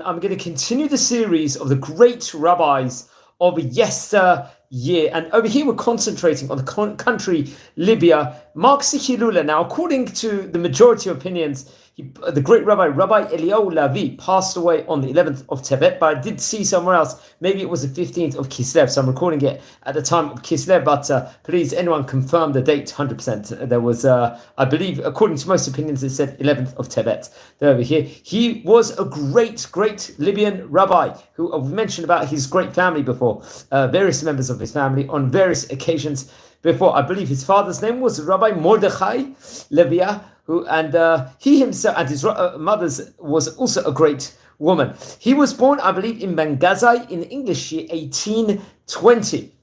I'm going to continue the series of the great rabbis of yesteryear. And over here, we're concentrating on the country Libya. Mark Sichilula. Now, according to the majority of opinions, the great Rabbi Eliyahu Lavi passed away on the 11th of Tebet, but I did see somewhere else, maybe it was the 15th of Kislev, so I'm recording it at the time of Kislev, but please, anyone confirm the date 100%. There was, I believe, according to most opinions, it said 11th of Tebet. They're over here. He was a great Libyan rabbi who we mentioned about his great family before, various members of his family on various occasions before. I believe his father's name was Rabbi Mordechai Lebיא, he himself and his mother's was also a great woman. He was born, I believe, in Bebngazi in English year 1820.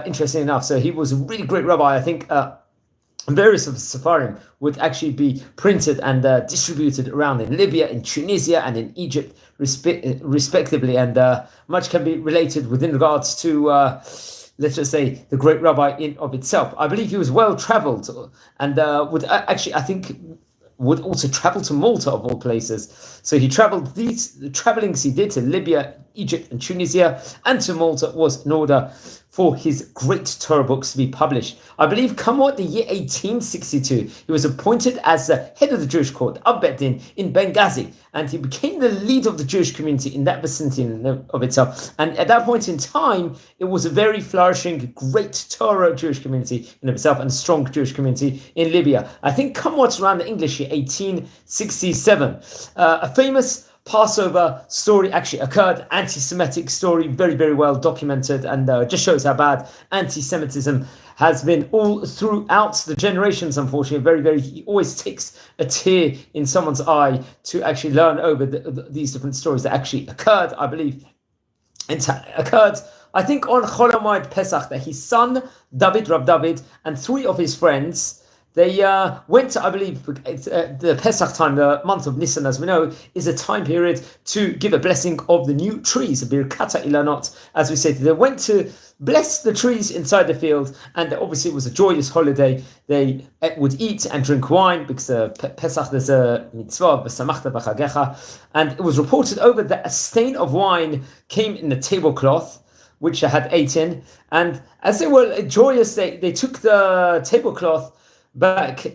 Interesting enough, so he was a really great rabbi. I think various of his Sefrim would actually be printed and distributed around in Libya, in Tunisia, and in Egypt, respectively. And much can be related within regards to let's just say the great rabbi in of itself. I believe he was well traveled and would actually, I think, would also travel to Malta of all places. So he traveled, the travelings he did to Libya, Egypt and Tunisia and to Malta was in order for his great Torah books to be published. I believe, come what, the year 1862, he was appointed as the head of the Jewish court, Ab Bet Din, in Benghazi, and he became the leader of the Jewish community in that vicinity of itself. And at that point in time, it was a very flourishing, great Torah Jewish community in itself and strong Jewish community in Libya. I think, come what's around the English year 1867, a famous Passover story actually occurred, anti-Semitic story, very well documented, and just shows how bad anti-Semitism has been all throughout the generations, unfortunately. He always takes a tear in someone's eye to actually learn over these different stories that actually occurred, I believe, I think on Chol HaMoed Pesach, that his son, Rab David, and three of his friends, they went to, I believe, the Pesach time, the month of Nisan, as we know, is a time period to give a blessing of the new trees, Birkata Ilanot, as we say. They went to bless the trees inside the field, and obviously it was a joyous holiday. They would eat and drink wine, because Pesach, there's a mitzvah, V'samachta b'chagecha, and it was reported over that a stain of wine came in the tablecloth, which I had eaten, and as they were joyous, they took the tablecloth back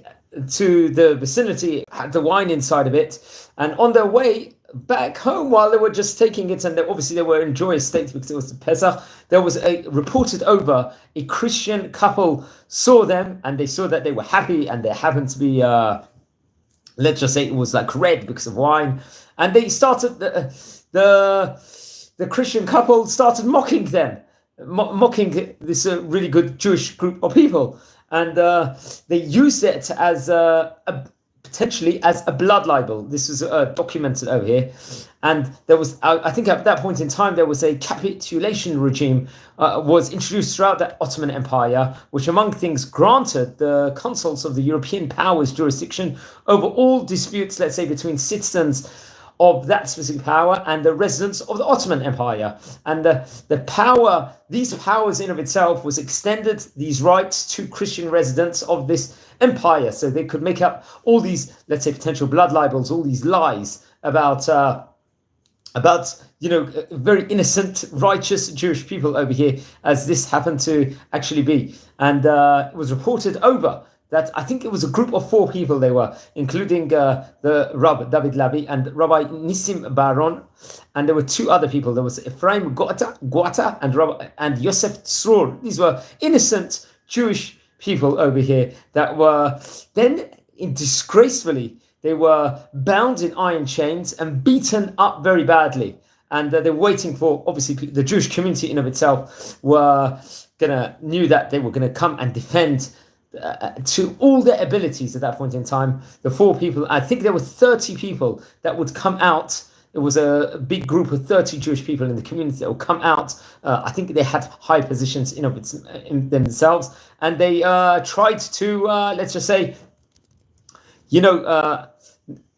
to the vicinity, had the wine inside of it, and on their way back home, while they were just taking it, and obviously they were in joyous state because it was the Pesach, there was reported over a Christian couple saw them, and they saw that they were happy, and they happened to be, let's just say it was like red because of wine, and they started, the Christian couple started mocking them, mocking this really good Jewish group of people. And they used it as potentially as a blood libel. This was documented over here. And there was, I think at that point in time, there was a capitulation regime was introduced throughout the Ottoman Empire, which among things granted the consuls of the European powers jurisdiction over all disputes, let's say, between citizens of that specific power and the residents of the Ottoman Empire. And the power, these powers in of itself was extended, these rights, to Christian residents of this empire. So they could make up all these, let's say, potential blood libels, all these lies about very innocent, righteous Jewish people over here, as this happened to actually be. And it was reported over that I think it was a group of 4 people they were, including the Rabbi David Lavi and Rabbi Nissim Baron, and there were 2 other people. There was Ephraim Guata and Yosef Tzror. These were innocent Jewish people over here that were then, disgracefully, they were bound in iron chains and beaten up very badly. And they were waiting for, obviously, the Jewish community in of itself knew that they were going to come and defend to all their abilities at that point in time. The 4 people, I think there were 30 people that would come out. It was a big group of 30 Jewish people in the community that would come out. I think they had high positions in themselves, and they tried to, let's just say,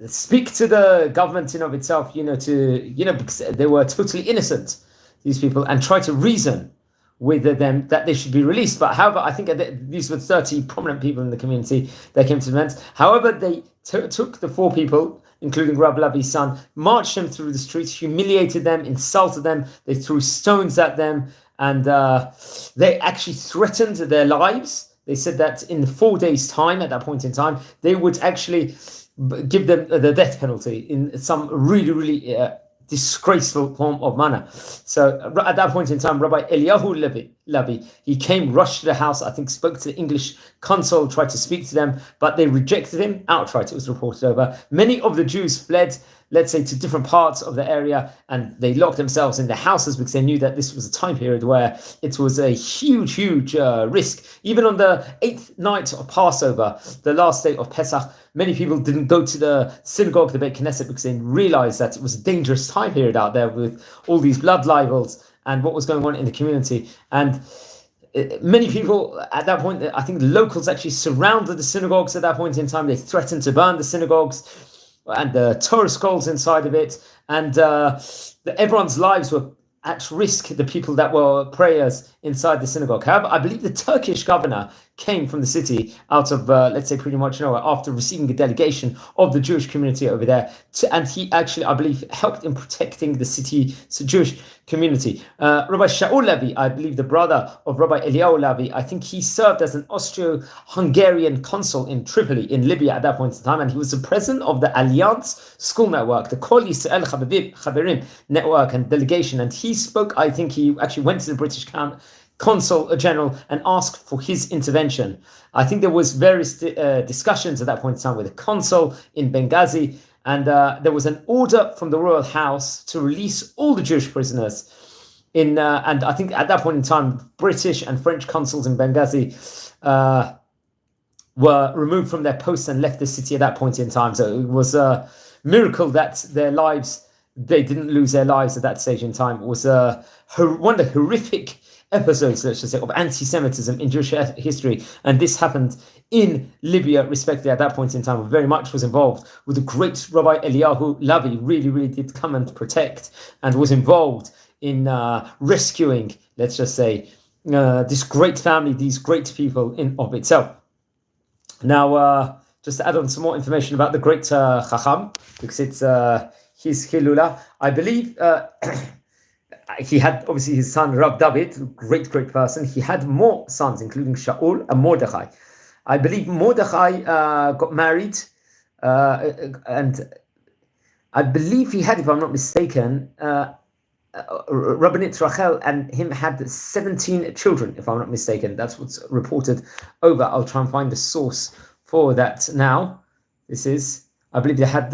speak to the government in of itself, because they were totally innocent, these people, and try to reason with them that they should be released. But however, I think these were 30 prominent people in the community that came to the event. However, they took the 4 people including Rabbi Lavi's son, marched them through the streets, humiliated them, insulted them. They threw stones at them, and they actually threatened their lives. They said that in 4 days' time, at that point in time, they would actually give them the death penalty in some really, really disgraceful form of manner. So at that point in time, Rabbi Eliyahu Lavi, he came, rushed to the house, I think spoke to the English consul, tried to speak to them, but they rejected him outright, it was reported over. Many of the Jews fled, let's say, to different parts of the area, and they locked themselves in their houses because they knew that this was a time period where it was a huge, huge risk. Even on the 8th night of Passover, the last day of Pesach, many people didn't go to the synagogue, the Beit Knesset, because they realized that it was a dangerous time period out there with all these blood libels and what was going on in the community. And many people at that point, I think the locals actually surrounded the synagogues at that point in time. They threatened to burn the synagogues and the Torah scrolls inside of it. And everyone's lives were at risk, the people that were prayers inside the synagogue. However, I believe the Turkish governor came from the city out of, let's say, pretty much nowhere after receiving a delegation of the Jewish community over there. And he actually, I believe, helped in protecting the city's Jewish community. Rabbi Shaul Lavi, I believe the brother of Rabbi Eliyahu Lavi, I think he served as an Austro-Hungarian consul in Tripoli, in Libya at that point in time, and he was the president of the Alliance School Network, the Kol Yisrael Chaverim network and delegation, and he spoke, I think he actually went to the British Consul General and asked for his intervention. I think there was various discussions at that point in time with the consul in Benghazi, and there was an order from the royal house to release all the Jewish prisoners. And I think at that point in time, British and French consuls in Benghazi were removed from their posts and left the city at that point in time. So it was a miracle that they didn't lose their lives at that stage in time. It was one of the horrific episodes, let's just say, of anti-Semitism in Jewish history, and this happened in Libya, respectively, at that point in time. Very much was involved with the great Rabbi Eliyahu Lavi, really did come and protect, and was involved in rescuing, let's just say, this great family, these great people in of itself. Now, just to add on some more information about the great Chacham, because it's his Hilula, I believe. He had obviously his son Rav David, great person. He had more sons, including Shaul and Mordechai. I believe Mordechai got married, and I believe he had, if I'm not mistaken, Rabbinit Rachel and him had 17 children, if I'm not mistaken. That's what's reported over. I'll try and find the source for that now. This is, I believe they had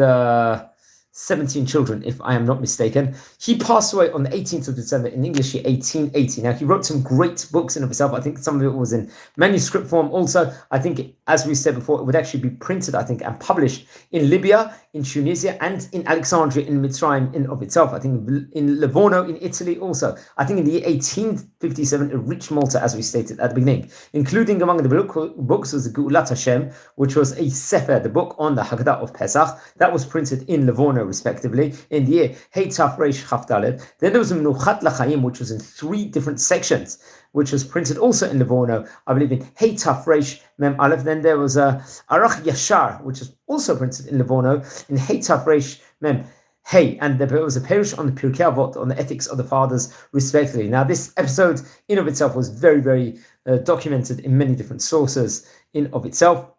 17 children, if I am not mistaken. He passed away on the 18th of December, in English, 1880. Now, he wrote some great books in of himself. I think some of it was in manuscript form. Also, I think, as we said before, it would actually be printed, I think, and published in Libya, in Tunisia, and in Alexandria, in Mitzrayim, in of itself. I think in Livorno, in Italy, also. I think in the year 1857, it reached Malta, as we stated at the beginning. Including among the books was the Geulat Hashem, which was a Sefer, the book on the Haggadah of Pesach. That was printed in Livorno, respectively, in the year Hey Taf Reish Chaf Daled. Then there was a Menuchat L'Chaim, which was in 3 different sections, which was printed also in Livorno, I believe in Hey Taf Reish Mem Aleph. Then there was a Arach Yashar, which was also printed in Livorno in Hey Taf Reish Mem Hey, and there was a parish on the Pirkei Avot, on the ethics of the fathers, respectively. Now, this episode in of itself was very documented in many different sources in of itself,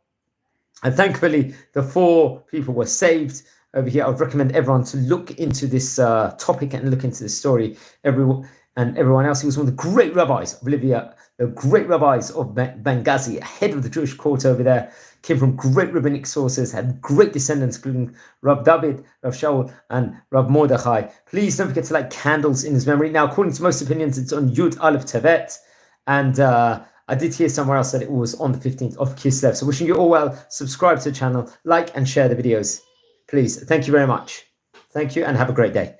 and thankfully the 4 people were saved. Over here, I would recommend everyone to look into this topic and look into this story. Everyone else, he was one of the great rabbis of Libya, the great rabbis of Benghazi, head of the Jewish court over there, came from great rabbinic sources, had great descendants, including Rav David, Rav Shaul, and Rav Mordechai. Please don't forget to light candles in his memory. Now, according to most opinions, it's on Yud Aleph Tevet, and I did hear somewhere else that it was on the 15th of Kislev. So wishing you all well, subscribe to the channel, like and share the videos. Please, thank you very much. Thank you and have a great day.